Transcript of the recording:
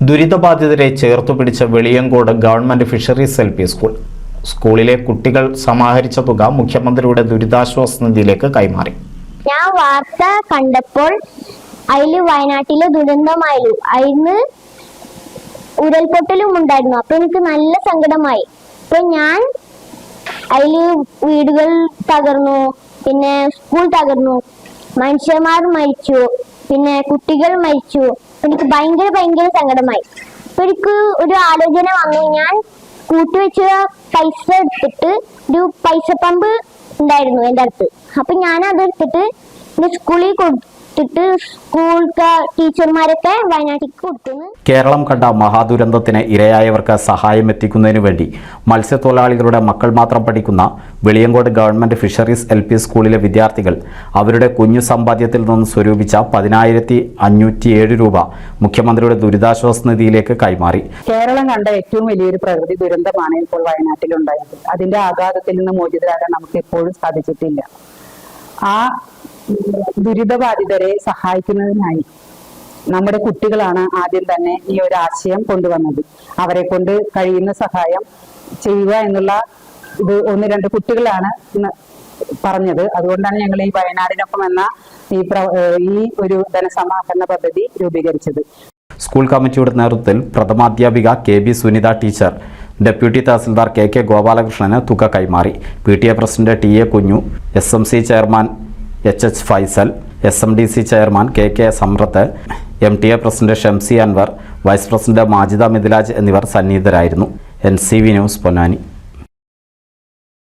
ദുരിതബാധിതരെ ചേർത്തുപിടിച്ച Veliyankode government fisheries LP school. സ്കൂളിലെ കുട്ടികൾ സമാഹരിച്ച തുക മുഖ്യമന്ത്രിയുടെ ദുരിതാശ്വാസ നിധിയിലേക്ക് കൈമാറി. ഞാൻ വാർത്ത കണ്ടപ്പോൾ അതില് വയനാട്ടിലെ ദുരന്തമായിരുന്നു, അതിന് ഉരുൾപൊട്ടലും ഉണ്ടായിരുന്നു. അപ്പൊ എനിക്ക് നല്ല സങ്കടമായി. അപ്പൊ ഞാൻ അതില് വീടുകൾ തകർന്നു, പിന്നെ സ്കൂൾ തകർന്നു, മനുഷ്യന്മാർ മരിച്ചു, പിന്നെ കുട്ടികൾ മരിച്ചു. എനിക്ക് ഭയങ്കര സങ്കടമായി. അപ്പൊ എനിക്ക് ഒരു ആലോചന വന്നു. ഞാൻ കൂട്ടിവെച്ച പൈസ എടുത്തിട്ട് ഒരു പൈസ പമ്പ് ഉണ്ടായിരുന്നു എൻ്റെ അടുത്ത്. അപ്പൊ ഞാൻ അതെടുത്തിട്ട് എന്റെ സ്കൂളിൽ കൊടുത്തിട്ട് സ്കൂൾ ടീച്ചർമാരൊക്കെ വയനാട്ടിലേക്ക് കൊടുക്കുന്നു. കേരളം കണ്ട മഹാദുരന്തത്തിന് ഇരയായവർക്ക് സഹായം എത്തിക്കുന്നതിനു വേണ്ടി മത്സ്യത്തൊഴിലാളികളുടെ മക്കൾ മാത്രം പഠിക്കുന്ന വെളിയങ്കോട് ഗവൺമെന്റ് ഫിഷറീസ് LP സ്കൂളിലെ വിദ്യാർത്ഥികൾ അവരുടെ കുഞ്ഞു സമ്പാദ്യത്തിൽ നിന്ന് സ്വരൂപിച്ച 10,507 രൂപ മുഖ്യമന്ത്രിയുടെ ദുരിതാശ്വാസ നിധിയിലേക്ക് കൈമാറി. കേരളം കണ്ട ഏറ്റവും വലിയൊരു പ്രകൃതി ദുരന്തമാണ് ഇപ്പോൾ വയനാട്ടിലുണ്ടായത്. അതിന്റെ ആഘാതത്തിൽ നിന്ന് മോചിതരാകാൻ നമുക്ക് ഇപ്പോഴും സാധിച്ചിട്ടില്ല. ആ ദുരിതബാധിതരെ സഹായിക്കുന്നതിനായി നമ്മുടെ കുട്ടികളാണ് ആദ്യം തന്നെ ഈ ഒരു ആശയം കൊണ്ടുവന്നത്. അവരെ കൊണ്ട് കഴിയുന്ന സഹായം ചെയ്യുക എന്നുള്ള ഇത് 1-2 കുട്ടികളാണ് പറഞ്ഞത്. അതുകൊണ്ടാണ് ഞങ്ങൾ ഈ വയനാടിനൊപ്പം എന്ന ഈ ഒരു ധനസമാഹരണ പദ്ധതി രൂപീകരിച്ചത്. സ്കൂൾ കമ്മിറ്റിയുടെ നേതൃത്വത്തിൽ പ്രഥമാധ്യാപിക KB Sunitha teacher, deputy tahsildar KK ഗോപാലകൃഷ്ണന് തുക കൈമാറി. PTA president TA Kunju, SMC chairman HH Faisal, SMDC chairman KK Samruth, MTA president Shamsi Anwar, vice president Majida Mithilaj എന്നിവർ സന്നിഹിതരായിരുന്നു. NCV news Ponnani.